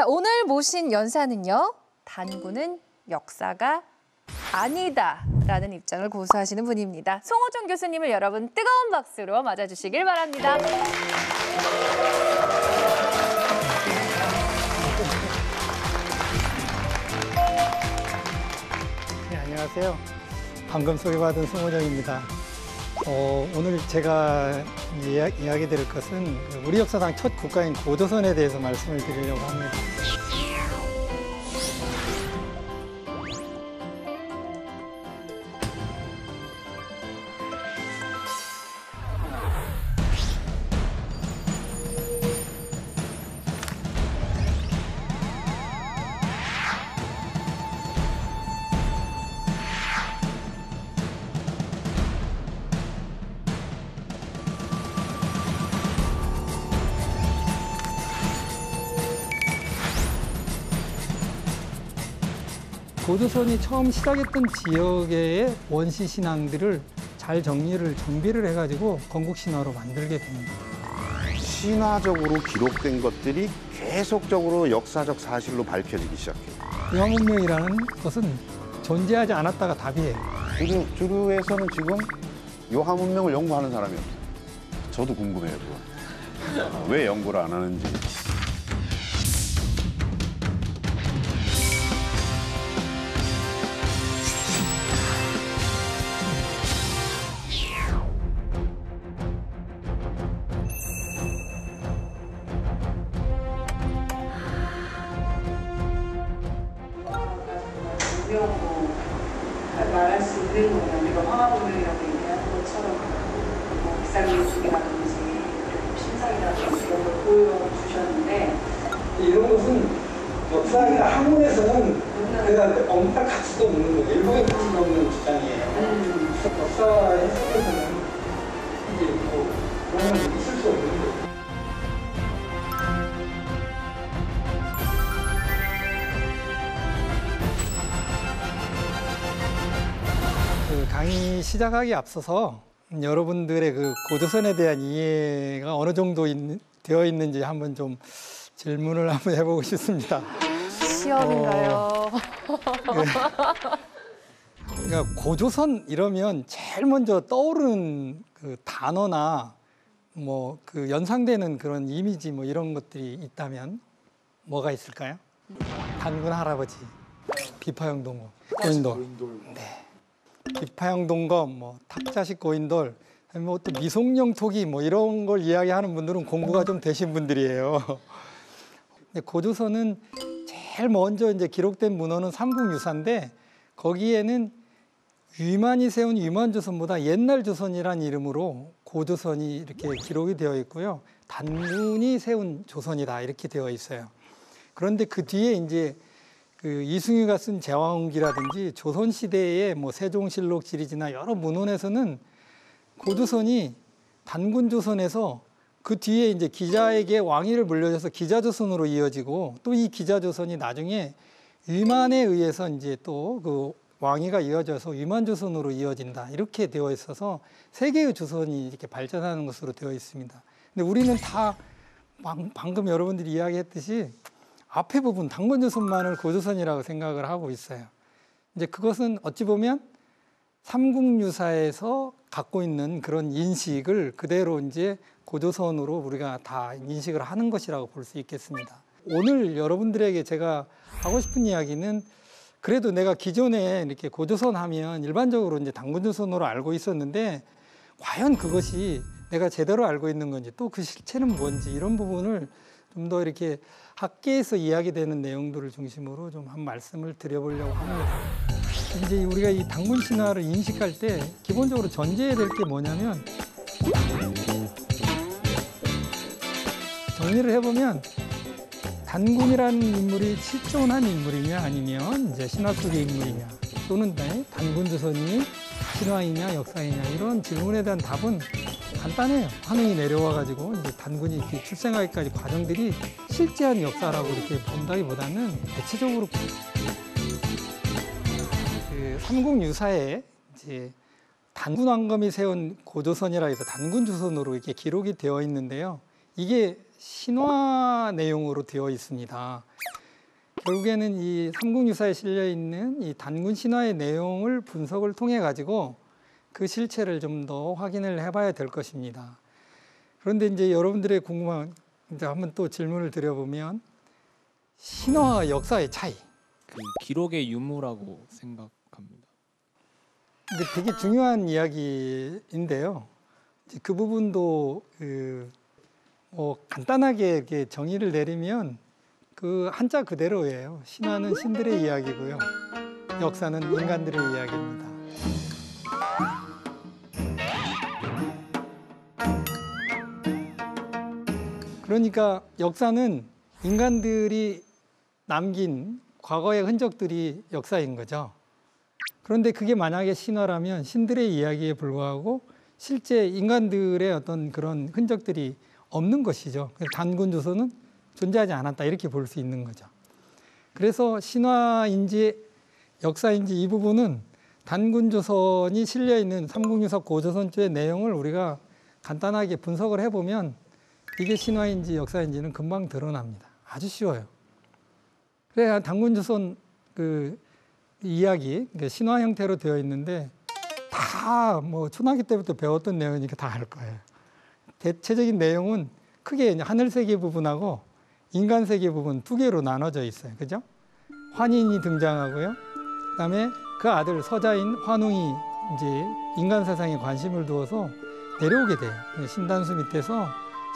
오늘 모신 연사는요, 단군은 역사가 아니다라는 입장을 고수하시는 분입니다. 송호정 교수님을 여러분 뜨거운 박수로 맞아주시길 바랍니다. 네, 안녕하세요. 방금 소개받은 송호정입니다. 오늘 제가 이야기 드릴 것은 우리 역사상 첫 국가인 고조선에 대해서 말씀을 드리려고 합니다. 고조선이 처음 시작했던 지역의 원시 신앙들을 잘 정비를 해가지고 건국 신화로 만들게 됩니다. 신화적으로 기록된 것들이 계속적으로 역사적 사실로 밝혀지기 시작해요. 유화문명이라는 것은 존재하지 않았다가 답이에요. 주류에서는 지금 요하 문명을 연구하는 사람이 없어요. 저도 궁금해요, 그거. 왜 연구를 안 하는지. 말할 수 있는 거예요. 우리가 황하문명이라고 얘기하는 것처럼 뭐 비상민족이라든지 신상이라든지 이런 걸 보여주셨는데 이런 것은 역사가 학문에서는 내가 엄밀한 가치도 없는 거예요. 일본의 가치도 없는 주장이에요. 역사 해석에서는 이제 뭐 그런 건 있을 수 없는 거예요. 강의 시작하기 앞서서 여러분들의 그 고조선에 대한 이해가 어느 정도 되어 있는지 한번 좀 질문을 한번 해보고 싶습니다. 시험인가요? 그러니까 고조선 이러면 제일 먼저 떠오르는 그 단어나 뭐 그 연상되는 그런 이미지 뭐 이런 것들이 있다면 뭐가 있을까요? 단군 할아버지, 비파형 동거, 고인돌. 네. 비파형 동검, 뭐 탑자식 고인돌, 뭐 또 미송령 토기 뭐 이런 걸 이야기하는 분들은 공부가 좀 되신 분들이에요. 근데 고조선은 제일 먼저 이제 기록된 문헌은 삼국유사인데 거기에는 위만이 세운 위만조선보다 옛날 조선이란 이름으로 고조선이 이렇게 기록이 되어 있고요. 단군이 세운 조선이다 이렇게 되어 있어요. 그런데 그 뒤에 이제 그 이승유가 쓴 제왕기라든지 조선시대의 뭐 세종실록 시리즈나 여러 문헌에서는 고조선이 단군조선에서 그 뒤에 이제 기자에게 왕위를 물려줘서 기자조선으로 이어지고 또 이 기자조선이 나중에 위만에 의해서 이제 또 그 왕위가 이어져서 위만조선으로 이어진다 이렇게 되어 있어서 세 개의 조선이 이렇게 발전하는 것으로 되어 있습니다. 근데 우리는 다 방금 여러분들이 이야기했듯이 앞에 부분 단군조선만을 고조선이라고 생각을 하고 있어요. 이제 그것은 어찌 보면 삼국유사에서 갖고 있는 그런 인식을 그대로 이제 고조선으로 우리가 다 인식을 하는 것이라고 볼 수 있겠습니다. 오늘 여러분들에게 제가 하고 싶은 이야기는 그래도 내가 기존에 이렇게 고조선 하면 일반적으로 이제 단군조선으로 알고 있었는데 과연 그것이 내가 제대로 알고 있는 건지 또 그 실체는 뭔지 이런 부분을 좀 더 이렇게 학계에서 이야기되는 내용들을 중심으로 좀 한 말씀을 드려보려고 합니다. 이제 우리가 이 단군 신화를 인식할 때 기본적으로 전제해야 될 게 뭐냐면 정리를 해보면 단군이라는 인물이 실존한 인물이냐 아니면 이제 신화 속의 인물이냐 또는 단군조선이 신화이냐 역사이냐 이런 질문에 대한 답은 간단해요. 하늘이 내려와가지고 이제 단군이 이렇게 출생하기까지 과정들이 실제한 역사라고 이렇게 본다기보다는 대체적으로 그 삼국유사에 이제 단군 왕검이 세운 고조선이라 해서 단군조선으로 이렇게 기록이 되어 있는데요. 이게 신화 내용으로 되어 있습니다. 결국에는 이 삼국유사에 실려 있는 이 단군 신화의 내용을 분석을 통해 가지고 그 실체를 좀 더 확인을 해봐야 될 것입니다. 그런데 이제 여러분들의 궁금한 이제 한번 또 질문을 드려보면 신화와 역사의 차이. 그 기록의 유무라고 생각합니다. 근데 되게 중요한 이야기인데요. 이제 그 부분도 뭐 간단하게 이렇게 정의를 내리면 그 한자 그대로예요. 신화는 신들의 이야기고요. 역사는 인간들의 이야기입니다. 그러니까 역사는 인간들이 남긴 과거의 흔적들이 역사인 거죠. 그런데 그게 만약에 신화라면 신들의 이야기에 불과하고 실제 인간들의 어떤 그런 흔적들이 없는 것이죠. 그래서 단군조선은 존재하지 않았다 이렇게 볼 수 있는 거죠. 그래서 신화인지 역사인지 이 부분은 단군조선이 실려 있는 삼국유사 고조선조의 내용을 우리가 간단하게 분석을 해보면 이게 신화인지 역사인지는 금방 드러납니다. 아주 쉬워요. 그래야 단군조선 그 이야기, 신화 형태로 되어 있는데 다 뭐 초등학교 때부터 배웠던 내용이니까 다 알 거예요. 대체적인 내용은 크게 이제 하늘 세계 부분하고 인간 세계 부분 두 개로 나눠져 있어요. 그죠? 환인이 등장하고요. 그다음에 그 아들 서자인 환웅이 이제 인간 세상에 관심을 두어서 내려오게 돼요. 신단수 밑에서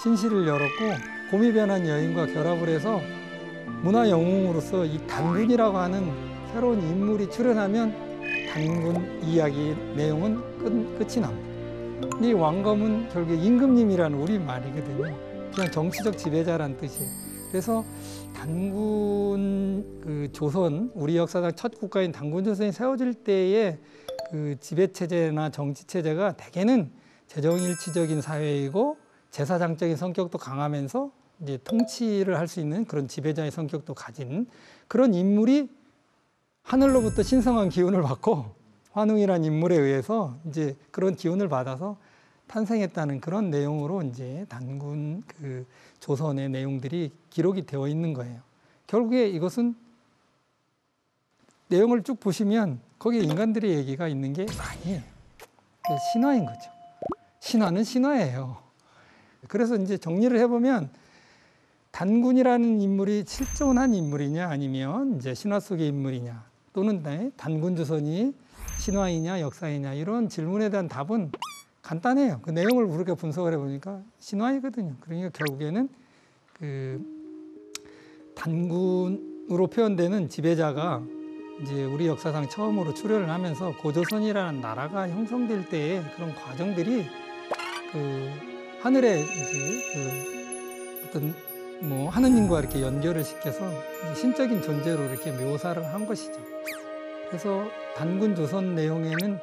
신실을 열었고 곰이 변한 여인과 결합을 해서 문화 영웅으로서 이 단군이라고 하는 새로운 인물이 출연하면 단군 이야기 내용은 끝이 납니다. 이 왕검은 결국 임금님이라는 우리 말이거든요. 그냥 정치적 지배자란 뜻이에요. 그래서 단군 그 조선 우리 역사상 첫 국가인 단군 조선이 세워질 때의 그 지배 체제나 정치 체제가 대개는 재정일치적인 사회이고 제사장적인 성격도 강하면서 이제 통치를 할 수 있는 그런 지배자의 성격도 가진 그런 인물이 하늘로부터 신성한 기운을 받고 환웅이라는 인물에 의해서 이제 그런 기운을 받아서 탄생했다는 그런 내용으로 이제 단군 그 조선의 내용들이 기록이 되어 있는 거예요. 결국에 이것은 내용을 쭉 보시면 거기에 인간들의 얘기가 있는 게 아니에요. 신화인 거죠. 신화는 신화예요. 그래서 이제 정리를 해보면 단군이라는 인물이 실존한 인물이냐 아니면 이제 신화 속의 인물이냐 또는 단군 조선이 신화이냐 역사이냐 이런 질문에 대한 답은 간단해요. 그 내용을 우리가 분석을 해보니까 신화이거든요. 그러니까 결국에는 그 단군으로 표현되는 지배자가 이제 우리 역사상 처음으로 출현을 하면서 고조선이라는 나라가 형성될 때의 그런 과정들이 그 하늘에 이제 그 어떤 뭐 하느님과 이렇게 연결을 시켜서 신적인 존재로 이렇게 묘사를 한 것이죠. 그래서 단군 조선 내용에는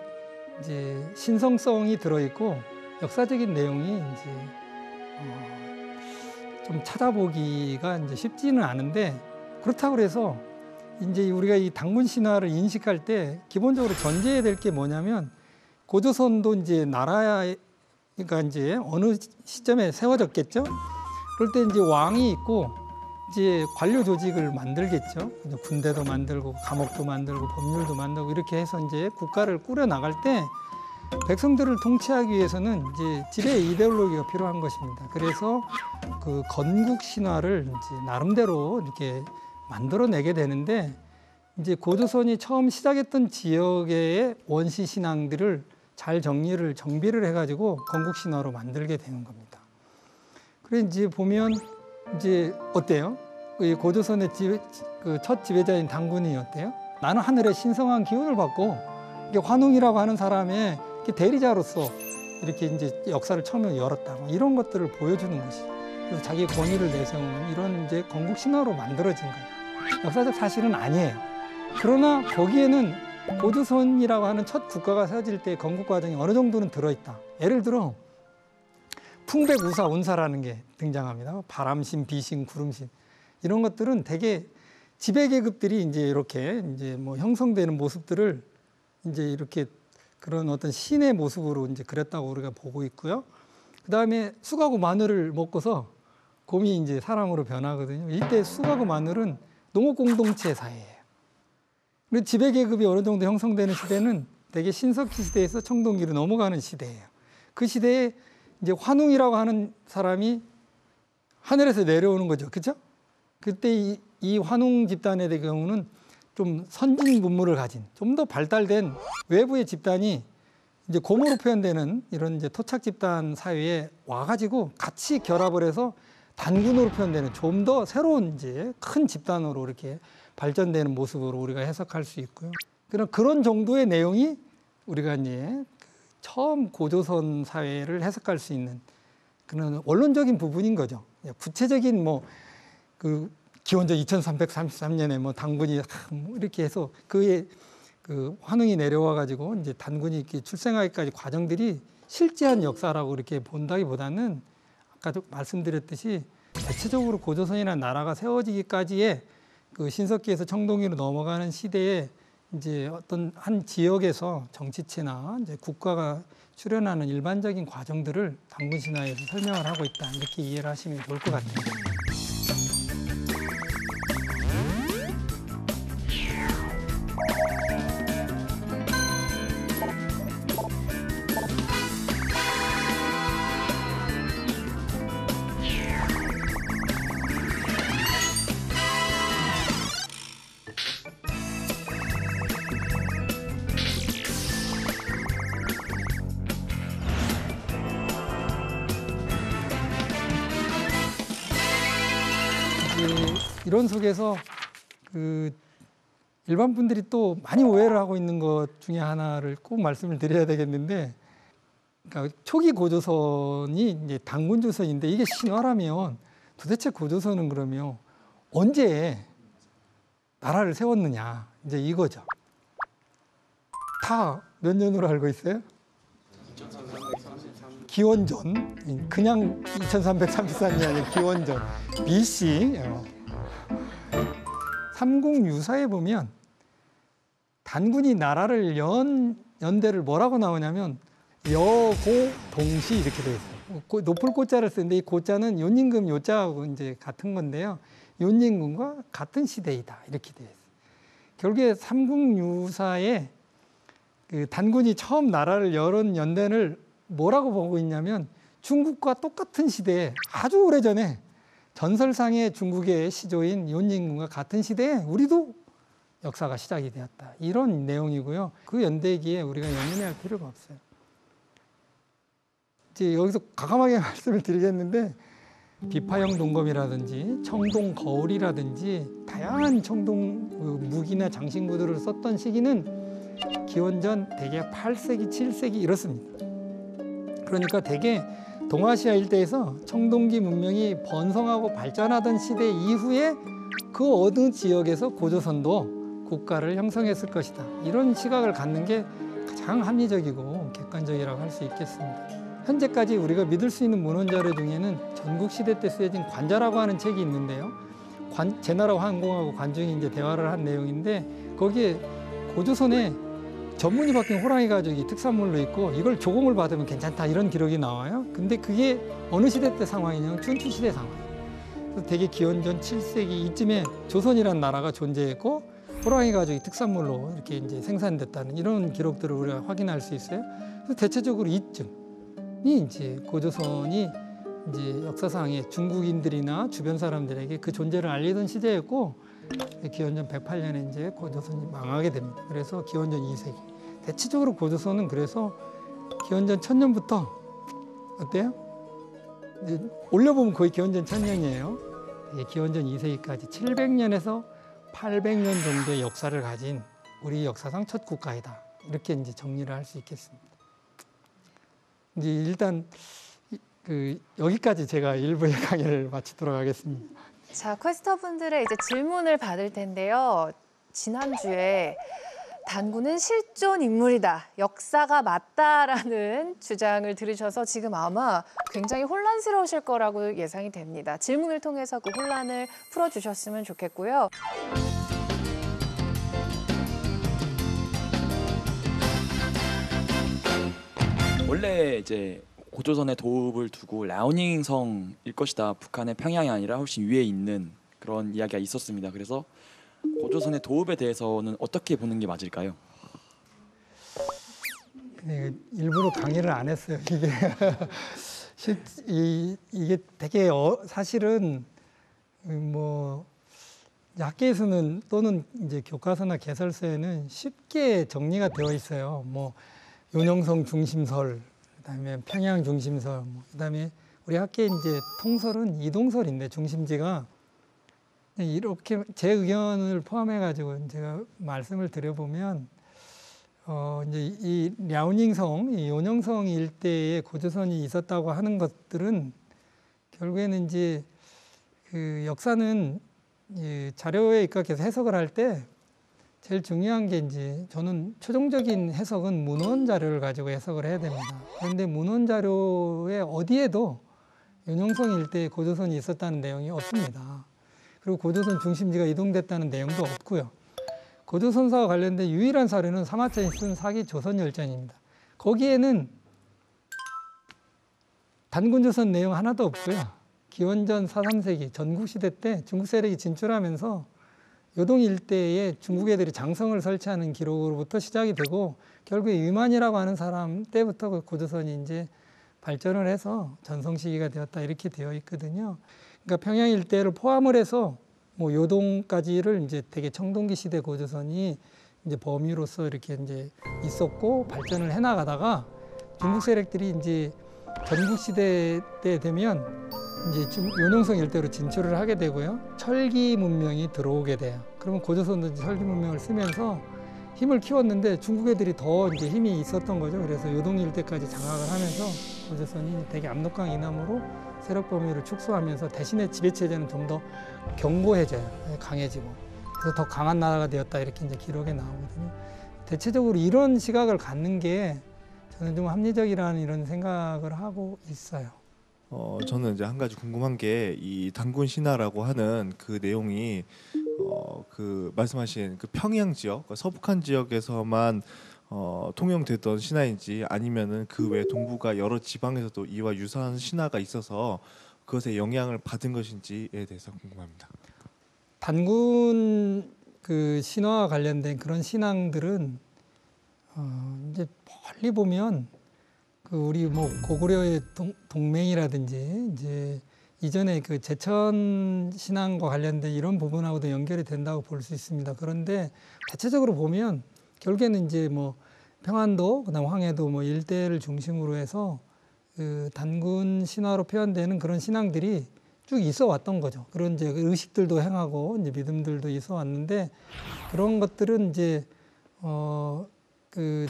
이제 신성성이 들어있고 역사적인 내용이 이제 좀 찾아보기가 이제 쉽지는 않은데 그렇다고 해서 이제 우리가 이 단군 신화를 인식할 때 기본적으로 전제해야 될 게 뭐냐면 고조선도 이제 나라야 그러니까 이제 어느 시점에 세워졌겠죠. 그럴 때 이제 왕이 있고 이제 관료 조직을 만들겠죠. 군대도 만들고 감옥도 만들고 법률도 만들고 이렇게 해서 이제 국가를 꾸려 나갈 때 백성들을 통치하기 위해서는 이제 지배 이데올로기가 필요한 것입니다. 그래서 그 건국 신화를 이제 나름대로 이렇게 만들어내게 되는데 이제 고조선이 처음 시작했던 지역의 원시 신앙들을 잘 정비를 해가지고 건국 신화로 만들게 되는 겁니다. 그래 이제 보면 이제 어때요? 이 고조선의 그 첫 지배자인 단군이 어때요? 나는 하늘의 신성한 기운을 받고 이게 환웅이라고 하는 사람의 대리자로서 이렇게 이제 역사를 처음에 열었다. 이런 것들을 보여주는 것이죠. 그래서 자기 권위를 내세우는 이런 이제 건국 신화로 만들어진 거예요. 역사적 사실은 아니에요. 그러나 거기에는 고조선이라고 하는 첫 국가가 세워질 때 건국 과정이 어느 정도는 들어있다. 예를 들어 풍백우사 운사라는 게 등장합니다. 바람신, 비신, 구름신 이런 것들은 되게 지배 계급들이 이제 이렇게 이제 뭐 형성되는 모습들을 이제 이렇게 그런 어떤 신의 모습으로 이제 그렸다고 우리가 보고 있고요. 그 다음에 쑥하고 마늘을 먹고서 곰이 이제 사람으로 변하거든요. 이때 쑥하고 마늘은 농업 공동체 사회예요. 그리고 지배 계급이 어느 정도 형성되는 시대는 되게 신석기 시대에서 청동기로 넘어가는 시대예요. 그 시대에 이제 환웅이라고 하는 사람이 하늘에서 내려오는 거죠. 그렇죠? 그때 이 환웅 집단의 경우는 좀 선진 문물을 가진 좀 더 발달된 외부의 집단이 이제 곰으로 표현되는 이런 이제 토착 집단 사회에 와가지고 같이 결합을 해서 단군으로 표현되는 좀 더 새로운 이제 큰 집단으로 이렇게 발전되는 모습으로 우리가 해석할 수 있고요. 그런 정도의 내용이 우리가 이제 처음 고조선 사회를 해석할 수 있는 그런 원론적인 부분인 거죠. 구체적인 뭐 그 기원전 2333년에 뭐 단군이 이렇게 해서 그의 그 환웅이 내려와 가지고 이제 단군이 이렇게 출생하기까지 과정들이 실제한 역사라고 이렇게 본다기보다는 아까도 말씀드렸듯이 대체적으로 고조선이라는 나라가 세워지기까지의 그 신석기에서 청동기로 넘어가는 시대에 이제 어떤 한 지역에서 정치체나 이제 국가가 출현하는 일반적인 과정들을 단군 신화에서 설명을 하고 있다 이렇게 이해를 하시면 좋을 것 같아요. 이런 속에서 그 일반 분들이 또 많이 오해를 하고 있는 것 중에 하나를 꼭 말씀을 드려야 되겠는데, 그러니까 초기 고조선이 이제 단군 조선인데 이게 신화라면 도대체 고조선은 그러면 언제 나라를 세웠느냐 이제 이거죠. 다 몇 년으로 알고 있어요? 기원전, 그냥 2334년이 아니라 기원전 BC. 삼국유사에 보면 단군이 나라를 연대를 뭐라고 나오냐면 여고 동시 이렇게 되어 있어요. 높을 고자를 쓰는데 이 고자는 윤임금 요자하고 이제 같은 건데요. 윤임금과 같은 시대이다 이렇게 되어 있어요. 결국에 삼국유사에 그 단군이 처음 나라를 열은 연대를 뭐라고 보고 있냐면 중국과 똑같은 시대에 아주 오래전에 전설상의 중국의 시조인 윤임금과 같은 시대에 우리도 역사가 시작이 되었다. 이런 내용이고요. 그 연대기에 우리가 연연해할 필요가 없어요. 이제 여기서 과감하게 말씀을 드리겠는데 비파형 동검이라든지 청동 거울이라든지 다양한 청동 무기나 장신구들을 썼던 시기는 기원전 대개 8세기, 7세기 이렇습니다. 그러니까 대개 동아시아 일대에서 청동기 문명이 번성하고 발전하던 시대 이후에 그 어느 지역에서 고조선도 국가를 형성했을 것이다. 이런 시각을 갖는 게 가장 합리적이고 객관적이라고 할 수 있겠습니다. 현재까지 우리가 믿을 수 있는 문헌 자료 중에는 전국시대 때 쓰여진 관자라고 하는 책이 있는데요. 제나라 황공하고 관중이 이제 대화를 한 내용인데 거기에 고조선에 전문이 바뀐 호랑이 가죽이 특산물로 있고 이걸 조공을 받으면 괜찮다 이런 기록이 나와요. 근데 그게 어느 시대 때 상황이냐면 춘추시대 상황이에요. 그래서 대개 기원전 7세기 이쯤에 조선이라는 나라가 존재했고 호랑이 가죽이 특산물로 이렇게 이제 생산됐다는 이런 기록들을 우리가 확인할 수 있어요. 그래서 대체적으로 이쯤이 이제 고조선이 이제 역사상에 중국인들이나 주변 사람들에게 그 존재를 알리던 시대였고 기원전 108년에 이제 고조선이 망하게 됩니다. 그래서 기원전 2세기. 대체적으로 고조선은 그래서 기원전 1000년부터 어때요? 이제 올려보면 거의 기원전 1000년이에요. 기원전 2세기까지 700년에서 800년 정도의 역사를 가진 우리 역사상 첫 국가이다. 이렇게 이제 정리를 할 수 있겠습니다. 이제 일단 여기까지 제가 1부의 강의를 마치도록 하겠습니다. 자, 퀘스터분들의 이제 질문을 받을 텐데요. 지난주에 단군은 실존 인물이다, 역사가 맞다라는 주장을 들으셔서 지금 아마 굉장히 혼란스러우실 거라고 예상이 됩니다. 질문을 통해서 그 혼란을 풀어주셨으면 좋겠고요. 원래 이제 고조선의 도읍을 두고 랴오닝성일 것이다. 북한의 평양이 아니라 훨씬 위에 있는 그런 이야기가 있었습니다. 그래서 고조선의 도읍에 대해서는 어떻게 보는 게 맞을까요? 네, 일부러 강의를 안 했어요. 이게 되게 사실은 뭐 학계에서는 또는 이제 교과서나 개설서에는 쉽게 정리가 되어 있어요. 뭐 요녕성 중심설, 그다음에 평양 중심설, 그다음에 우리 학계 이제 통설은 이동설인데 중심지가 이렇게 제 의견을 포함해 가지고 제가 말씀을 드려보면 이제 이 랴오닝성, 이 요녕성 일대에 고조선이 있었다고 하는 것들은 결국에는 이제 그 역사는 이 자료에 입각해서 해석을 할 때 제일 중요한 게 이제 저는 최종적인 해석은 문헌 자료를 가지고 해석을 해야 됩니다. 그런데 문헌 자료에 어디에도 요녕성 일대에 고조선이 있었다는 내용이 없습니다. 그리고 고조선 중심지가 이동됐다는 내용도 없고요. 고조선사와 관련된 유일한 사료는 사마천이 쓴 사기 조선열전입니다. 거기에는 단군조선 내용 하나도 없고요. 기원전 4, 3세기 전국시대 때 중국 세력이 진출하면서 요동 일대에 중국 애들이 장성을 설치하는 기록으로부터 시작이 되고 결국에 유만이라고 하는 사람 때부터 고조선이 이제 발전을 해서 전성 시기가 되었다 이렇게 되어 있거든요. 그러니까 평양 일대를 포함을 해서 뭐 요동까지를 이제 되게 청동기 시대 고조선이 이제 범위로서 이렇게 이제 있었고 발전을 해 나가다가 중국 세력들이 이제 전국 시대 때 되면 이제 요녕성 일대로 진출을 하게 되고요. 철기 문명이 들어오게 돼요. 그러면 고조선도 철기 문명을 쓰면서 힘을 키웠는데 중국 애들이 더 이제 힘이 있었던 거죠. 그래서 요동 일대까지 장악을 하면서 고조선이 되게 압록강 이남으로 세력 범위를 축소하면서 대신에 지배 체제는 좀 더 견고해져요. 강해지고. 그래서 더 강한 나라가 되었다 이렇게 이제 기록에 나오거든요. 대체적으로 이런 시각을 갖는 게 저는 좀 합리적이라는 이런 생각을 하고 있어요. 저는 이제 한 가지 궁금한 게 이 단군 신화라고 하는 그 내용이 그 말씀하신 그 평양 지역, 그러니까 서북한 지역에서만 통용되던 신화인지 아니면은 그 외 동북아 여러 지방에서도 이와 유사한 신화가 있어서 그것에 영향을 받은 것인지에 대해서 궁금합니다. 단군 그 신화와 관련된 그런 신앙들은 이제 멀리 보면 그 우리 뭐 고구려의 동맹이라든지 이제 이전에 그 제천 신앙과 관련된 이런 부분하고도 연결이 된다고 볼 수 있습니다. 그런데 대체적으로 보면 결국에는 이제 뭐 평안도, 그다음 황해도 뭐 일대를 중심으로 해서 그 단군 신화로 표현되는 그런 신앙들이 쭉 있어 왔던 거죠. 그런 이제 의식들도 행하고 이제 믿음들도 있어 왔는데 그런 것들은 이제 그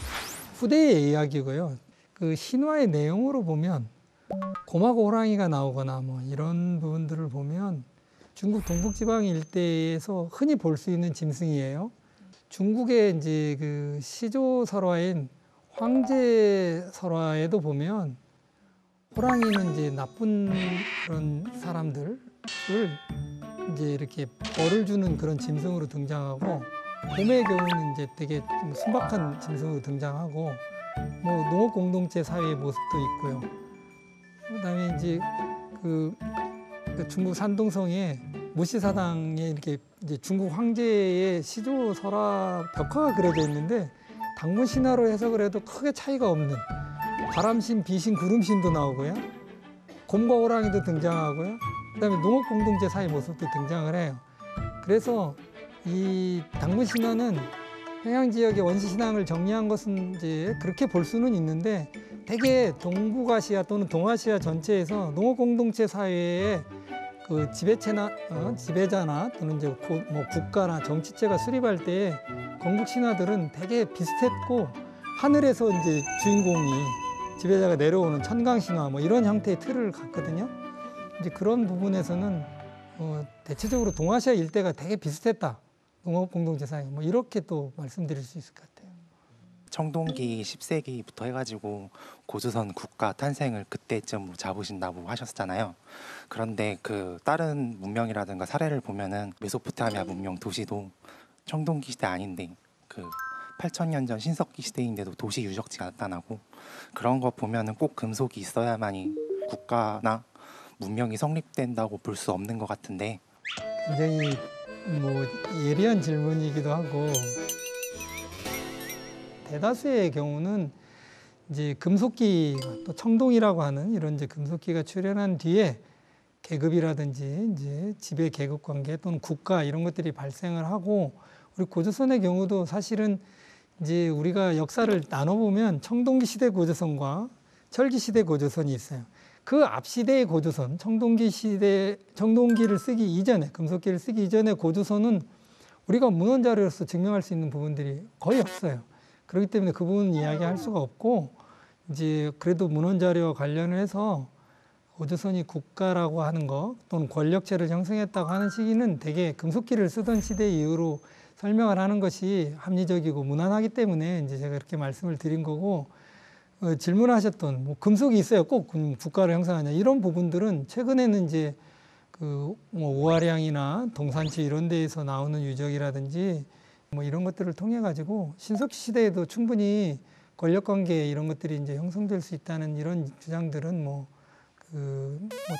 후대의 이야기고요. 그 신화의 내용으로 보면 곰하고 호랑이가 나오거나 뭐 이런 부분들을 보면 중국 동북지방 일대에서 흔히 볼 수 있는 짐승이에요. 중국의 이제 그 시조 설화인 황제 설화에도 보면 호랑이는 이제 나쁜 그런 사람들을 이제 이렇게 벌을 주는 그런 짐승으로 등장하고 곰의 경우는 이제 되게 순박한 짐승으로 등장하고 뭐 농업 공동체 사회의 모습도 있고요. 그다음에 이제 그 중국 산동성에 무시사당에 이렇게 이제 중국 황제의 시조 설화 벽화가 그려져 있는데 단군 신화로 해석을 해도 크게 차이가 없는 바람신, 비신, 구름신도 나오고요. 곰과 호랑이도 등장하고요. 그다음에 농업 공동체 사회 모습도 등장을 해요. 그래서 이 단군 신화는 평양 지역의 원시 신앙을 정리한 것은 이제 그렇게 볼 수는 있는데 대개 동북아시아 또는 동아시아 전체에서 농업 공동체 사회에 그 지배자나 또는 이제 뭐 국가나 정치체가 수립할 때 건국 신화들은 되게 비슷했고 하늘에서 이제 주인공이 지배자가 내려오는 천강 신화 뭐 이런 형태의 틀을 갖거든요. 이제 그런 부분에서는 대체적으로 동아시아 일대가 되게 비슷했다. 농업 공동체 사회 뭐 이렇게 또 말씀드릴 수 있을 것 같아요. 청동기 10세기부터 해가지고 고조선 국가 탄생을 그때쯤 잡으신다고 하셨잖아요. 그런데 그 다른 문명이라든가 사례를 보면은 메소포타미아 문명 도시도 청동기 시대 아닌데 그 8,000년 전 신석기 시대인데도 도시 유적지가 나타나고 그런 거 보면은 꼭 금속이 있어야만이 국가나 문명이 성립된다고 볼 수 없는 것 같은데 굉장히 뭐 예리한 질문이기도 하고 대다수의 경우는 이제 금속기 또 청동이라고 하는 이런 이제 금속기가 출현한 뒤에 계급이라든지 이제 지배 계급 관계 또는 국가 이런 것들이 발생을 하고 우리 고조선의 경우도 사실은 이제 우리가 역사를 나눠보면 청동기 시대 고조선과 철기 시대 고조선이 있어요. 그 앞 시대의 고조선, 청동기 시대, 청동기를 쓰기 이전에, 금속기를 쓰기 이전에 고조선은 우리가 문헌 자료로서 증명할 수 있는 부분들이 거의 없어요. 그렇기 때문에 그 부분은 이야기할 수가 없고, 이제 그래도 문헌 자료와 관련을 해서 고조선이 국가라고 하는 거 또는 권력체를 형성했다고 하는 시기는 대개 금속기를 쓰던 시대 이후로 설명을 하는 것이 합리적이고 무난하기 때문에 이제 제가 이렇게 말씀을 드린 거고, 질문하셨던 뭐 금속이 있어야 꼭 국가를 형성하냐 이런 부분들은 최근에는 이제 그 뭐 오화량이나 동산치 이런 데에서 나오는 유적이라든지 뭐 이런 것들을 통해 가지고 신석기 시대에도 충분히 권력 관계 이런 것들이 이제 형성될 수 있다는 이런 주장들은 뭐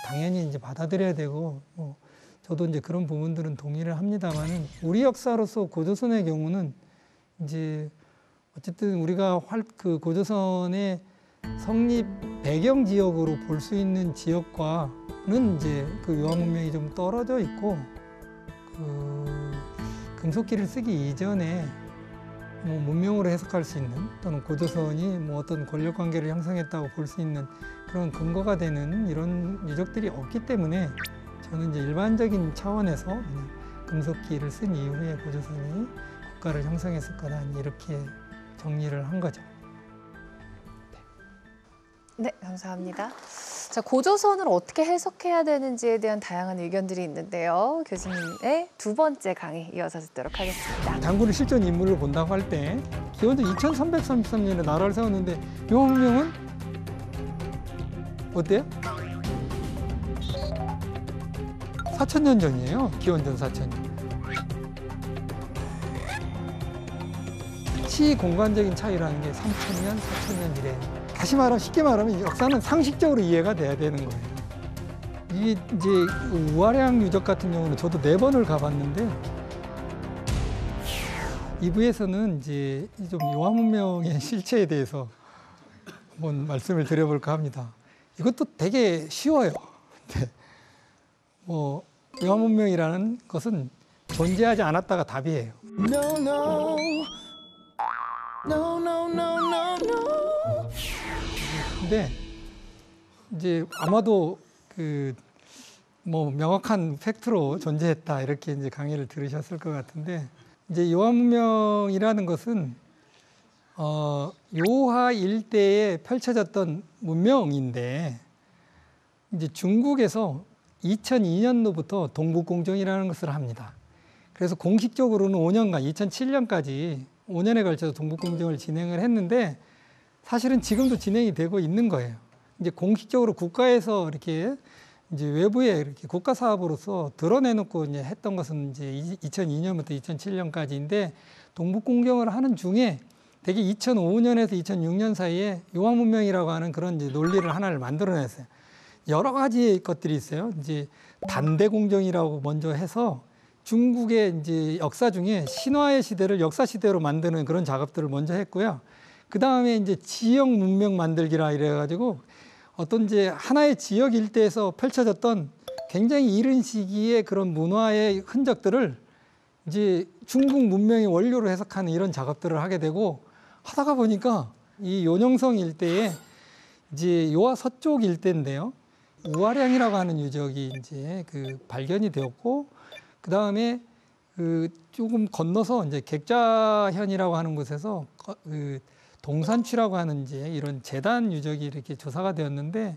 당연히 이제 받아들여야 되고 뭐 저도 이제 그런 부분들은 동의를 합니다만은 우리 역사로서 고조선의 경우는 이제 어쨌든 우리가 그 고조선의 성립 배경 지역으로 볼 수 있는 지역과는 이제 그 유화 문명이 좀 떨어져 있고 그 금속기를 쓰기 이전에 뭐 문명으로 해석할 수 있는 또는 고조선이 뭐 어떤 권력 관계를 형성했다고 볼 수 있는 그런 근거가 되는 이런 유적들이 없기 때문에 저는 이제 일반적인 차원에서 그냥 금속기를 쓴 이후에 고조선이 국가를 형성했을 거다 이렇게 정리를 한 거죠. 네, 감사합니다. 자, 고조선을 어떻게 해석해야 되는지에 대한 다양한 의견들이 있는데요. 교수님의 두 번째 강의 이어서 듣도록 하겠습니다. 단군의 실존 인물을 본다고 할 때 기원전 2333년에 나라를 세웠는데 유화 문명은 어때요? 4,000년 전이에요. 기원전 4,000년. 시공간적인 차이라는 게 3,000년, 4,000년 이래. 다시 말하면 쉽게 말하면 역사는 상식적으로 이해가 돼야 되는 거예요. 이게 이제 우화량 유적 같은 경우는 저도 4번을 가봤는데 2부에서는 이제 좀 유화 문명의 실체에 대해서 한번 말씀을 드려볼까 합니다. 이것도 되게 쉬워요. 근데 뭐 유화 문명이라는 것은 존재하지 않았다가 답이에요. No, no. No, no, no, no, no. 근데 이제 아마도 그 뭐 명확한 팩트로 존재했다 이렇게 이제 강의를 들으셨을 것 같은데 이제 유화 문명이라는 것은 요하 일대에 펼쳐졌던 문명인데 이제 중국에서 2002년도부터 동북공정이라는 것을 합니다. 그래서 공식적으로는 5년간 2007년까지 5년에 걸쳐서 동북공정을 진행을 했는데 사실은 지금도 진행이 되고 있는 거예요. 이제 공식적으로 국가에서 이렇게 이제 외부에 이렇게 국가 사업으로서 드러내놓고 이제 했던 것은 이제 2002년부터 2007년까지인데 동북공정을 하는 중에 대개 2005년에서 2006년 사이에 유화 문명이라고 하는 그런 이제 논리를 하나를 만들어냈어요. 여러 가지 것들이 있어요. 이제 단대공정이라고 먼저 해서 중국의 이제 역사 중에 신화의 시대를 역사 시대로 만드는 그런 작업들을 먼저 했고요. 그 다음에 이제 지역 문명 만들기라 이래가지고 어떤 이제 하나의 지역 일대에서 펼쳐졌던 굉장히 이른 시기의 그런 문화의 흔적들을 이제 중국 문명의 원료로 해석하는 이런 작업들을 하게 되고 하다가 보니까 이 요녕성 일대에 이제 요하 서쪽 일대인데요. 우화량이라고 하는 유적이 이제 그 발견이 되었고 그 다음에 그 조금 건너서 이제 객자현이라고 하는 곳에서 그 동산취라고 하는 이제 이런 재단 유적이 이렇게 조사가 되었는데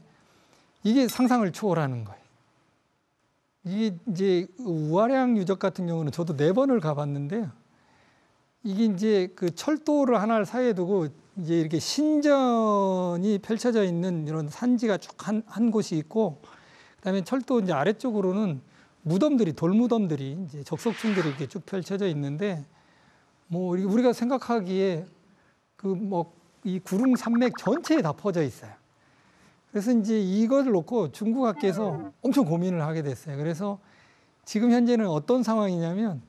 이게 상상을 초월하는 거예요. 이게 이제 우화량 유적 같은 경우는 저도 4번을 가봤는데요. 이게 이제 그 철도를 하나를 사이에 두고 이제 이렇게 신전이 펼쳐져 있는 이런 산지가 쭉 한 곳이 있고 그다음에 철도 이제 아래쪽으로는 무덤들이 돌무덤들이 이제 적석층들이 이렇게 쭉 펼쳐져 있는데 뭐 우리가 생각하기에 이 구릉 산맥 전체에 다 퍼져 있어요. 그래서 이제 이걸 놓고 중국학계에서 엄청 고민을 하게 됐어요. 그래서 지금 현재는 어떤 상황이냐면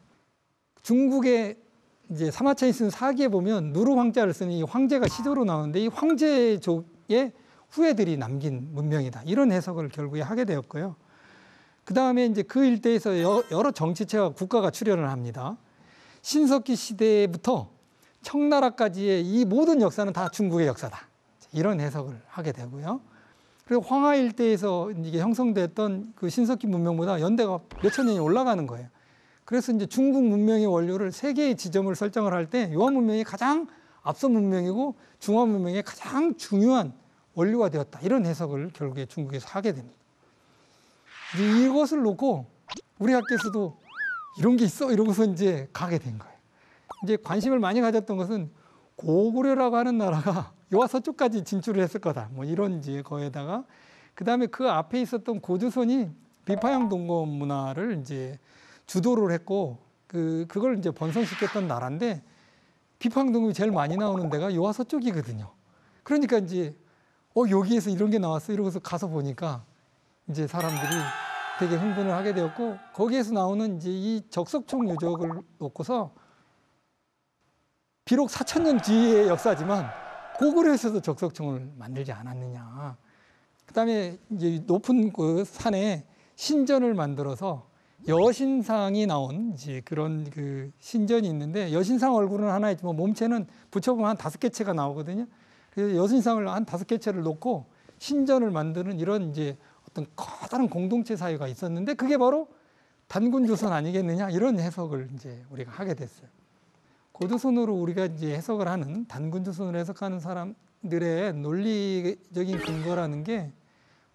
중국의 이제 사마천이 쓴 사기에 보면 누르 황자를 쓰는 이 황제가 시조로 나오는데 이 황제족의 후예들이 남긴 문명이다. 이런 해석을 결국에 하게 되었고요. 그 다음에 이제 그 일대에서 여러 정치체와 국가가 출현을 합니다. 신석기 시대부터 청나라까지의 이 모든 역사는 다 중국의 역사다. 이런 해석을 하게 되고요. 그리고 황하 일대에서 이게 형성됐던 그 신석기 문명보다 연대가 몇천 년이 올라가는 거예요. 그래서 이제 중국 문명의 원료를 세 개의 지점을 설정을 할 때 요한 문명이 가장 앞서 문명이고 중화 문명의 가장 중요한 원료가 되었다. 이런 해석을 결국에 중국에서 하게 됩니다. 이것을 놓고 우리 학교에서도 이런 게 있어 이러고서 이제 가게 된 거예요. 이제 관심을 많이 가졌던 것은 고구려라고 하는 나라가 요하 서쪽까지 진출을 했을 거다. 뭐 이런 이제 거에다가 그 다음에 그 앞에 있었던 고조선이 비파형 동검 문화를 이제 주도를 했고 그걸 이제 번성시켰던 나라인데 비파형 동검이 제일 많이 나오는 데가 요하 서쪽이거든요. 그러니까 이제 여기에서 이런 게 나왔어 이러고서 가서 보니까 이제 사람들이 되게 흥분을 하게 되었고 거기에서 나오는 이제 이 적석총 유적을 놓고서 비록 4,000년 뒤의 역사지만 고구려에서도 적석총을 만들지 않았느냐. 그다음에 이제 높은 그 산에 신전을 만들어서 여신상이 나온 이제 그런 그 신전이 있는데 여신상 얼굴은 하나 있지만 몸체는 붙여보면 한 5개 채가 나오거든요. 그래서 여신상을 한 5개 채를 놓고 신전을 만드는 이런 이제 어떤 커다란 공동체 사회가 있었는데 그게 바로 단군조선 아니겠느냐 이런 해석을 이제 우리가 하게 됐어요. 고조선으로 우리가 이제 해석을 하는 단군조선으로 해석하는 사람들의 논리적인 근거라는 게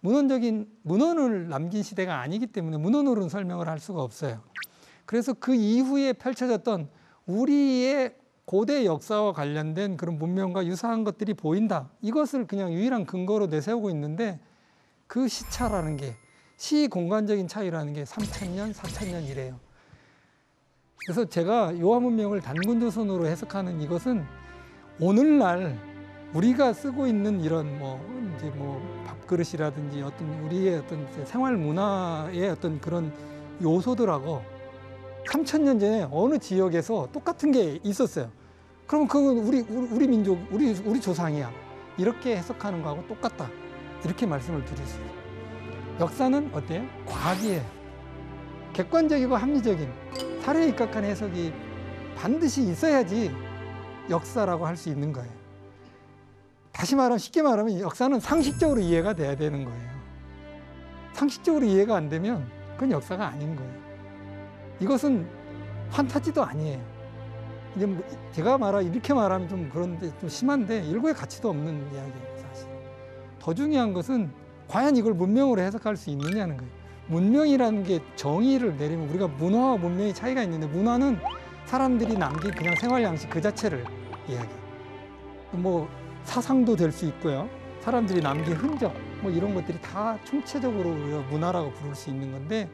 문헌을 남긴 시대가 아니기 때문에 문헌으로는 설명을 할 수가 없어요. 그래서 그 이후에 펼쳐졌던 우리의 고대 역사와 관련된 그런 문명과 유사한 것들이 보인다. 이것을 그냥 유일한 근거로 내세우고 있는데 그 시차라는 게 시공간적인 차이라는 게 3,000년, 4,000년 이래요. 그래서 제가 요하 문명을 단군조선으로 해석하는 이것은 오늘날 우리가 쓰고 있는 이런 이제 밥그릇이라든지 어떤 우리의 어떤 생활 문화의 어떤 그런 요소들하고 3,000년 전에 어느 지역에서 똑같은 게 있었어요. 그러면 그건 우리 민족, 우리 조상이야. 이렇게 해석하는 거하고 똑같다. 이렇게 말씀을 드릴 수 있어요. 역사는 어때요? 과학이에요. 객관적이고 합리적인 사례에 입각한 해석이 반드시 있어야지 역사라고 할 수 있는 거예요. 다시 말하면 쉽게 말하면 역사는 상식적으로 이해가 돼야 되는 거예요. 상식적으로 이해가 안 되면 그건 역사가 아닌 거예요. 이것은 판타지도 아니에요. 이제 제가 이렇게 말하면 좀 그런데 좀 심한데 일고의 가치도 없는 이야기예요, 사실. 더 중요한 것은 과연 이걸 문명으로 해석할 수 있느냐는 거예요. 문명이라는 게 정의를 내리면 우리가 문화와 문명의 차이가 있는데 문화는 사람들이 남긴 그냥 생활 양식 그 자체를 이야기해요. 사상도 될 수 있고요. 사람들이 남긴 흔적 이런 것들이 다 총체적으로 우리가 문화라고 부를 수 있는 건데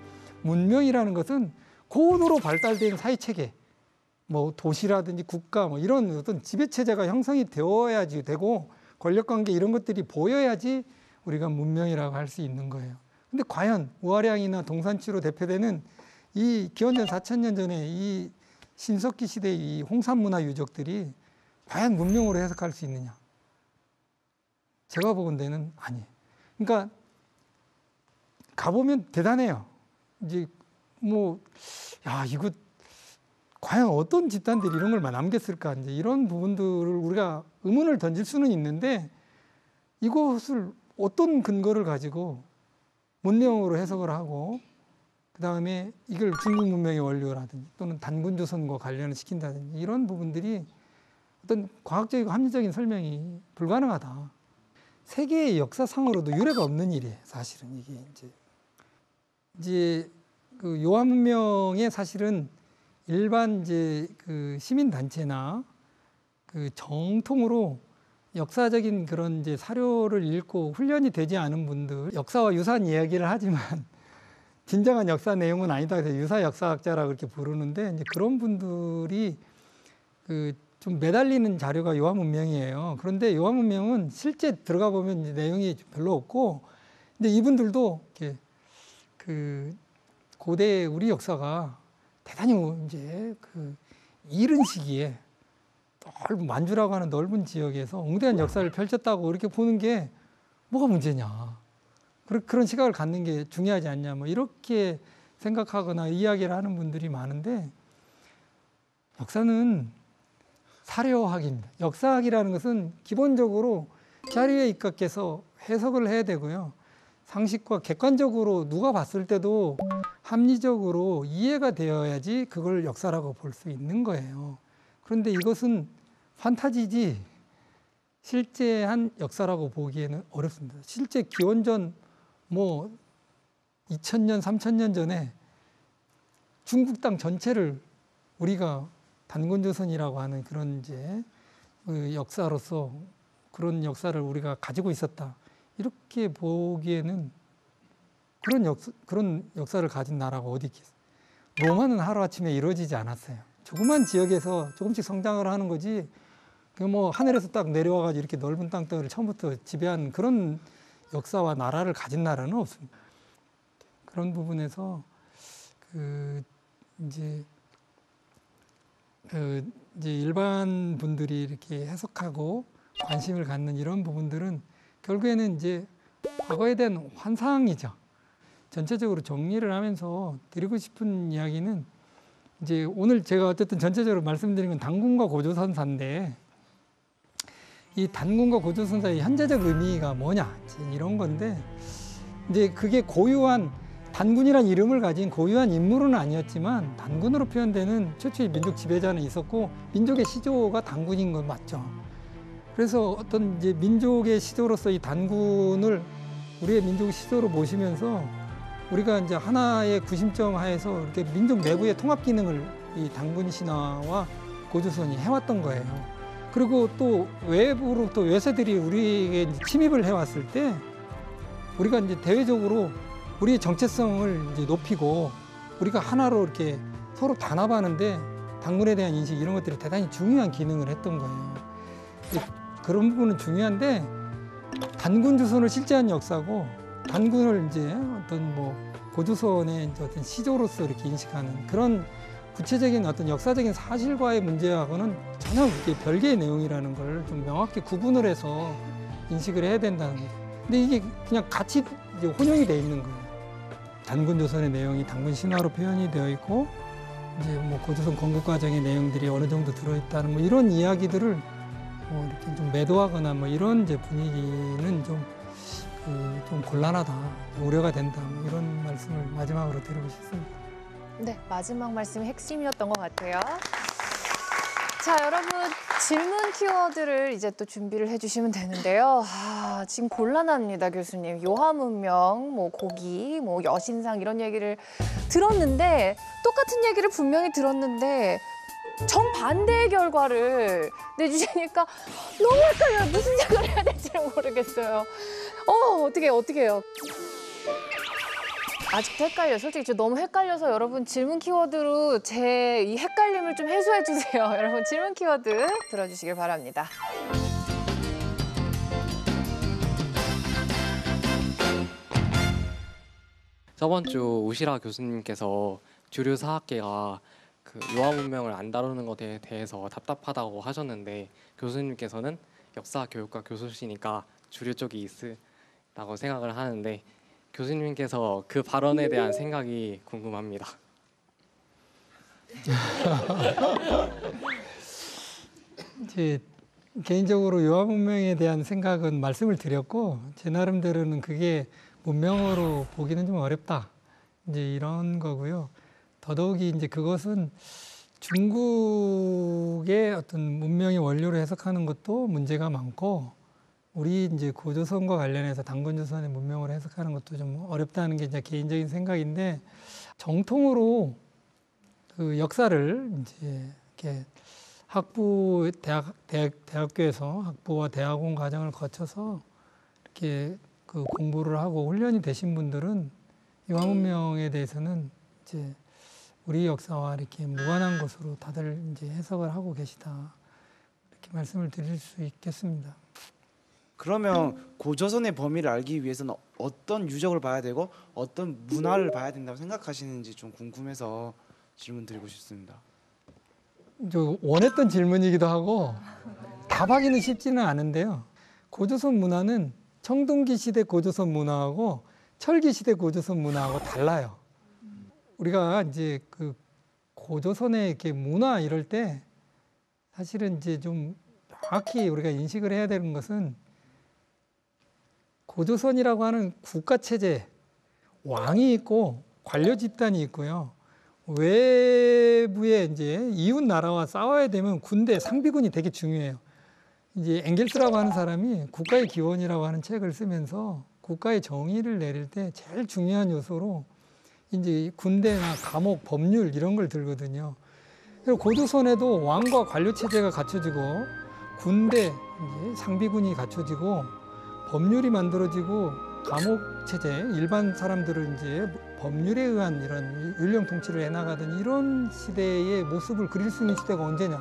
문명이라는 것은 고도로 발달된 사회체계 도시라든지 국가 이런 어떤 지배체제가 형성이 되어야지 되고 권력관계 이런 것들이 보여야지 우리가 문명이라고 할 수 있는 거예요. 근데 과연 우아량이나 동산치로 대표되는 이 기원전 4,000년 전에 이 신석기 시대의 이 홍산문화 유적들이 과연 문명으로 해석할 수 있느냐? 제가 보건대는 아니에요. 그러니까 가보면 대단해요. 이제 이거 과연 어떤 집단들이 이런 걸 남겼을까? 이제 이런 부분들을 우리가 의문을 던질 수는 있는데 이것을 어떤 근거를 가지고 문명으로 해석을 하고 그다음에 이걸 중국 문명의 원료라든지 또는 단군조선과 관련을 시킨다든지 이런 부분들이 어떤 과학적이고 합리적인 설명이 불가능하다. 세계의 역사상으로도 유례가 없는 일이에요. 사실은 이게 이제 그 요한 문명의 사실은 일반 이제 그 시민 단체나 그 정통으로 역사적인 그런 이제 사료를 읽고 훈련이 되지 않은 분들, 역사와 유사한 이야기를 하지만 진정한 역사 내용은 아니다. 그래서 유사 역사학자라고 그렇게 부르는데 이제 그런 분들이 좀 매달리는 자료가 요한 문명이에요. 그런데 요한 문명은 실제 들어가 보면 이제 내용이 별로 없고, 근데 이분들도 이렇게 고대 우리 역사가 대단히 이제 이른 시기에 넓은 만주라고 하는 넓은 지역에서 웅대한 역사를 펼쳤다고 이렇게 보는 게 뭐가 문제냐. 그런 시각을 갖는 게 중요하지 않냐. 뭐 이렇게 생각하거나 이야기를 하는 분들이 많은데, 역사는 사료학입니다. 역사학이라는 것은 기본적으로 자료에 입각해서 해석을 해야 되고요. 상식과 객관적으로 누가 봤을 때도 합리적으로 이해가 되어야지 그걸 역사라고 볼 수 있는 거예요. 그런데 이것은 판타지지 실제한 역사라고 보기에는 어렵습니다. 실제 기원전 2000년, 3000년 전에 중국 땅 전체를 우리가 단군조선이라고 하는 그런 이제 역사로서 그런 역사를 우리가 가지고 있었다. 이렇게 보기에는 그런 역사를 가진 나라가 어디 있겠어요. 로마는 하루아침에 이루어지지 않았어요. 조그만 지역에서 조금씩 성장을 하는 거지, 하늘에서 딱 내려와가지고 이렇게 넓은 땅덩이를 처음부터 지배한 그런 역사와 나라를 가진 나라는 없습니다. 그런 부분에서 이제 일반 분들이 이렇게 해석하고 관심을 갖는 이런 부분들은 결국에는 이제 과거에 대한 환상이죠. 전체적으로 정리를 하면서 드리고 싶은 이야기는, 이제 오늘 제가 어쨌든 전체적으로 말씀드린 건 단군과 고조선사인데, 이 단군과 고조선사의 현재적 의미가 뭐냐 이런 건데, 이제 그게 고유한 단군이란 이름을 가진 고유한 인물은 아니었지만 단군으로 표현되는 최초의 민족 지배자는 있었고, 민족의 시조가 단군인 건 맞죠. 그래서 어떤 이제 민족의 시조로서 이 단군을 우리의 민족 시조로 모시면서 우리가 이제 하나의 구심점 하에서 이렇게 민족 내부의 통합 기능을 이 단군 신화와 고조선이 해왔던 거예요. 그리고 또 외부로부터 외세들이 우리에게 이제 침입을 해왔을 때 우리가 이제 대외적으로 우리의 정체성을 이제 높이고 우리가 하나로 이렇게 서로 단합하는데 단군에 대한 인식 이런 것들이 대단히 중요한 기능을 했던 거예요. 그런 부분은 중요한데, 단군 조선을 실제한 역사고 단군을 이제 어떤 고조선의 이제 어떤 시조로서 이렇게 인식하는 그런 구체적인 어떤 역사적인 사실과의 문제하고는 전혀 그게 별개의 내용이라는 걸 좀 명확히 구분을 해서 인식을 해야 된다는 거죠. 근데 이게 그냥 같이 이제 혼용이 돼 있는 거예요. 단군 조선의 내용이 단군 신화로 표현이 되어 있고, 이제 고조선 건국 과정의 내용들이 어느 정도 들어있다는 이런 이야기들을 이렇게 좀 매도하거나 이런 이제 분위기는 좀 곤란하다, 우려가 된다, 이런 말씀을 마지막으로 드리고 싶습니다. 네, 마지막 말씀이 핵심이었던 것 같아요. 자, 여러분 질문 키워드를 이제 또 준비를 해주시면 되는데요. 지금 곤란합니다, 교수님. 요한문명, 고기, 여신상 이런 얘기를 들었는데, 똑같은 얘기를 분명히 들었는데 정반대의 결과를 내주시니까 너무 헷갈려요. 무슨 생각을 해야 될지를 모르겠어요. 어떻게 해요? 아직도 헷갈려요. 솔직히 저 너무 헷갈려서 여러분 질문 키워드로 제 이 헷갈림을 좀 해소해 주세요. 여러분 질문 키워드 들어주시길 바랍니다. 저번 주 우시라 교수님께서 주류 사학계가 요한문명을 안 다루는 것에 대해서 답답하다고 하셨는데, 교수님께서는 역사 교육과 교수시니까 주류 쪽이 있으라고 생각을 하는데, 교수님께서 그 발언에 대한 생각이 궁금합니다. 이제 개인적으로 요한문명에 대한 생각은 말씀을 드렸고, 제 나름대로는 그게 문명으로 보기는 좀 어렵다, 이제 이런 거고요. 더더욱이 이제 그것은 중국의 어떤 문명의 원료로 해석하는 것도 문제가 많고, 우리 이제 고조선과 관련해서 단군조선의 문명으로 해석하는 것도 좀 어렵다는 게 이제 개인적인 생각인데, 정통으로 그 역사를 이제 이렇게 대학교에서 학부와 대학원 과정을 거쳐서 이렇게 그 공부를 하고 훈련이 되신 분들은 요한문명에 대해서는 이제 우리 역사와 이렇게 무관한 것으로 다들 이제 해석을 하고 계시다. 이렇게 말씀을 드릴 수 있겠습니다. 그러면 고조선의 범위를 알기 위해서는 어떤 유적을 봐야 되고 어떤 문화를 봐야 된다고 생각하시는지 좀 궁금해서 질문 드리고 싶습니다. 저 원했던 질문이기도 하고 답하기는 쉽지는 않은데요. 고조선 문화는 청동기 시대 고조선 문화하고 철기 시대 고조선 문화하고 달라요. 우리가 이제 그 고조선의 이렇게 문화 이럴 때 사실은 이제 좀 정확히 우리가 인식을 해야 되는 것은 고조선이라고 하는 국가 체제, 왕이 있고 관료 집단이 있고요. 외부에 이제 이웃 나라와 싸워야 되면 군대, 상비군이 되게 중요해요. 이제 엥겔스라고 하는 사람이 국가의 기원이라고 하는 책을 쓰면서 국가의 정의를 내릴 때 제일 중요한 요소로 이제 군대나 감옥, 법률 이런 걸 들거든요. 그리고 고조선에도 왕과 관료 체제가 갖춰지고 군대, 이제 상비군이 갖춰지고 법률이 만들어지고 감옥 체제, 일반 사람들은 이제 법률에 의한 이런 율령 통치를 해나가던 이런 시대의 모습을 그릴 수 있는 시대가 언제냐?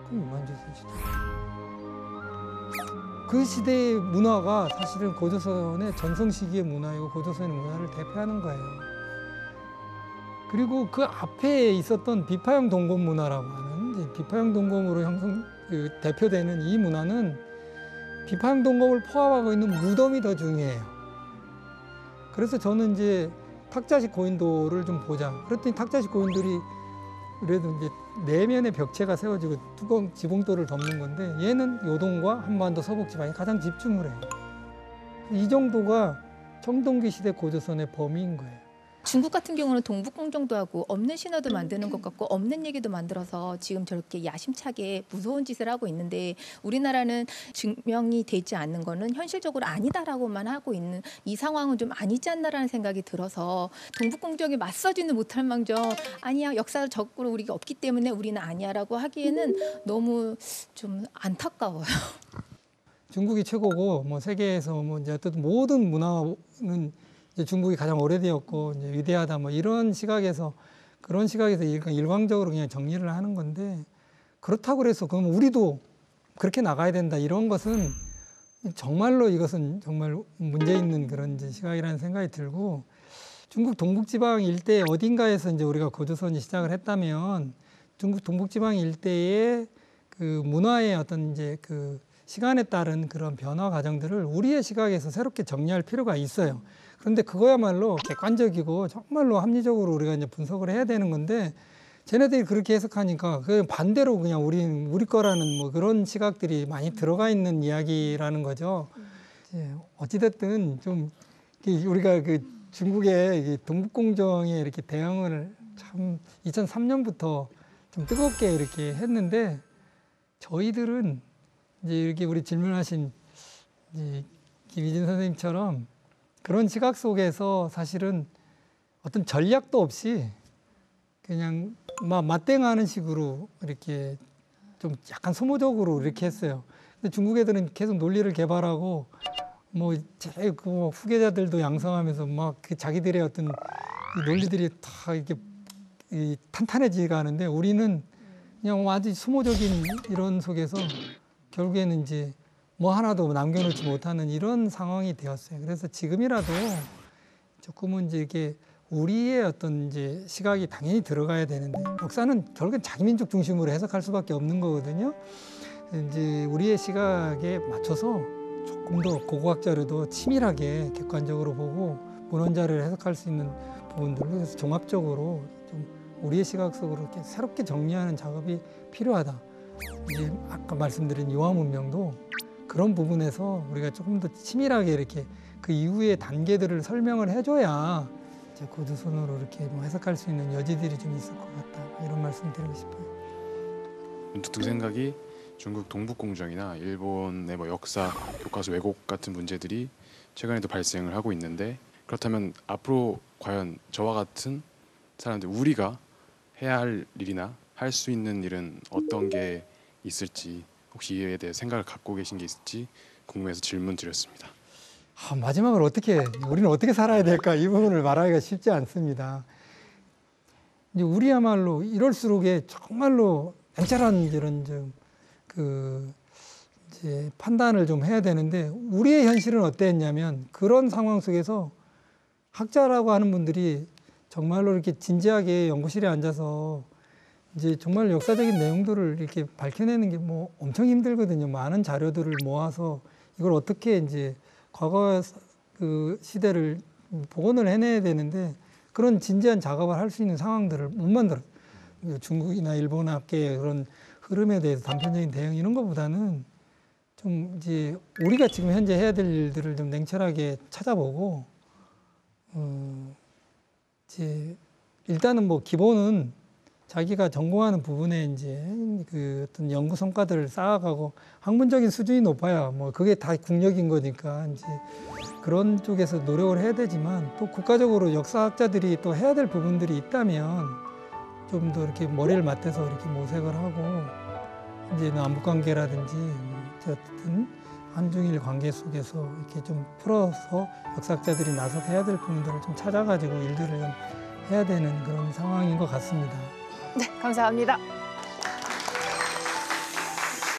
그럼 유만조선 시대. 그 시대의 문화가 사실은 고조선의 전성 시기의 문화이고 고조선의 문화를 대표하는 거예요. 그리고 그 앞에 있었던 비파형 동검 문화라고 하는 이제 비파형 동검으로 대표되는 이 문화는 비파형 동검을 포함하고 있는 무덤이 더 중요해요. 그래서 저는 이제 탁자식 고인돌을 좀 보자. 그랬더니 탁자식 고인돌이 그래도 이제 내면의 벽체가 세워지고 두꺼운 지붕돌을 덮는 건데 얘는 요동과 한반도 서북 지방에 가장 집중을 해요. 이 정도가 청동기 시대 고조선의 범위인 거예요. 중국 같은 경우는 동북공정도 하고 없는 신화도 만드는 것 같고 없는 얘기도 만들어서 지금 저렇게 야심차게 무서운 짓을 하고 있는데 우리나라는 증명이 되지 않는 거는 현실적으로 아니다라고만 하고 있는 이 상황은 좀 아니지 않나라는 생각이 들어서 동북공정에 맞서지는 못할 망정 아니야 역사적으로 우리가 없기 때문에 우리는 아니야라고 하기에는 너무 좀 안타까워요. 중국이 최고고 뭐 세계에서 뭐 이제 어떤 모든 문화는 이제 중국이 가장 오래되었고 이제 위대하다 뭐 이런 시각에서 그런 시각에서 일방적으로 그냥 정리를 하는 건데 그렇다고 해서 그럼 우리도 그렇게 나가야 된다 이런 것은 정말로 이것은 정말 문제 있는 그런 이제 시각이라는 생각이 들고 중국 동북지방 일대 어딘가에서 이제 우리가 고조선이 시작을 했다면 중국 동북지방 일대의 그 문화의 어떤 이제 그 시간에 따른 그런 변화 과정들을 우리의 시각에서 새롭게 정리할 필요가 있어요. 그런데 그거야말로 객관적이고 정말로 합리적으로 우리가 이제 분석을 해야 되는 건데 쟤네들이 그렇게 해석하니까 그 반대로 그냥 우리 거라는 뭐 그런 시각들이 많이 들어가 있는 이야기라는 거죠. 어찌됐든 좀 우리가 그 중국의 동북공정에 이렇게 대응을 참 2003년부터 좀 뜨겁게 이렇게 했는데 저희들은 이제 이렇게 우리 질문하신 이제 김희진 선생님처럼 그런 시각 속에서 사실은 어떤 전략도 없이 그냥 맞대응하는 식으로 이렇게 좀 약간 소모적으로 이렇게 했어요. 근데 중국 애들은 계속 논리를 개발하고 뭐 후계자들도 양성하면서 막 그 자기들의 어떤 논리들이 다 이렇게 탄탄해지가 하는데 우리는 그냥 아주 소모적인 이런 속에서 결국에는 이제 뭐 하나도 남겨놓지 못하는 이런 상황이 되었어요. 그래서 지금이라도 조금은 이제 이렇게 우리의 어떤 이제 시각이 당연히 들어가야 되는데 역사는 결국엔 자기 민족 중심으로 해석할 수밖에 없는 거거든요. 이제 우리의 시각에 맞춰서 조금 더 고고학자료도 치밀하게 객관적으로 보고 문헌자료를 해석할 수 있는 부분들을 그래서 종합적으로 좀 우리의 시각 속으로 이렇게 새롭게 정리하는 작업이 필요하다. 이제 아까 말씀드린 요하 문명도 그런 부분에서 우리가 조금 더 치밀하게 이렇게 그 이후의 단계들을 설명을 해줘야 이제 고조선으로 이렇게 뭐 해석할 수 있는 여지들이 좀 있을 것 같다 이런 말씀 드리고 싶어요. 문득 든 생각이 중국 동북공정이나 일본의 뭐 역사, 교과서 왜곡 같은 문제들이 최근에도 발생을 하고 있는데 그렇다면 앞으로 과연 저와 같은 사람들 우리가 해야 할 일이나 할 수 있는 일은 어떤 게 있을지 혹시 이에 대해 생각을 갖고 계신 게 있을지 궁금해서 질문 드렸습니다. 마지막으로 우리는 어떻게 살아야 될까 이 부분을 말하기가 쉽지 않습니다. 이제 우리야말로 이럴수록에 정말로 냉철한 이런 이제 판단을 좀 해야 되는데 우리의 현실은 어땠냐면 그런 상황 속에서 학자라고 하는 분들이 정말로 이렇게 진지하게 연구실에 앉아서 이제 정말 역사적인 내용들을 이렇게 밝혀내는 게 뭐 엄청 힘들거든요. 많은 자료들을 모아서 이걸 어떻게 이제 과거 그 시대를 복원을 해내야 되는데 그런 진지한 작업을 할 수 있는 상황들을 못 만들어요. 중국이나 일본 학계의 그런 흐름에 대해서 단편적인 대응 이런 것보다는 좀 이제 우리가 지금 현재 해야 될 일들을 좀 냉철하게 찾아보고 이제 일단은 뭐 기본은 자기가 전공하는 부분에 이제 그 어떤 연구 성과들을 쌓아가고 학문적인 수준이 높아야 뭐 그게 다 국력인 거니까 이제 그런 쪽에서 노력을 해야 되지만 또 국가적으로 역사학자들이 또 해야 될 부분들이 있다면 좀 더 이렇게 머리를 맞대서 이렇게 모색을 하고 이제 남북 관계라든지 어쨌든 한중일 관계 속에서 이렇게 좀 풀어서 역사학자들이 나서서 해야 될 부분들을 좀 찾아가지고 일들을 좀 해야 되는 그런 상황인 것 같습니다. 네, 감사합니다.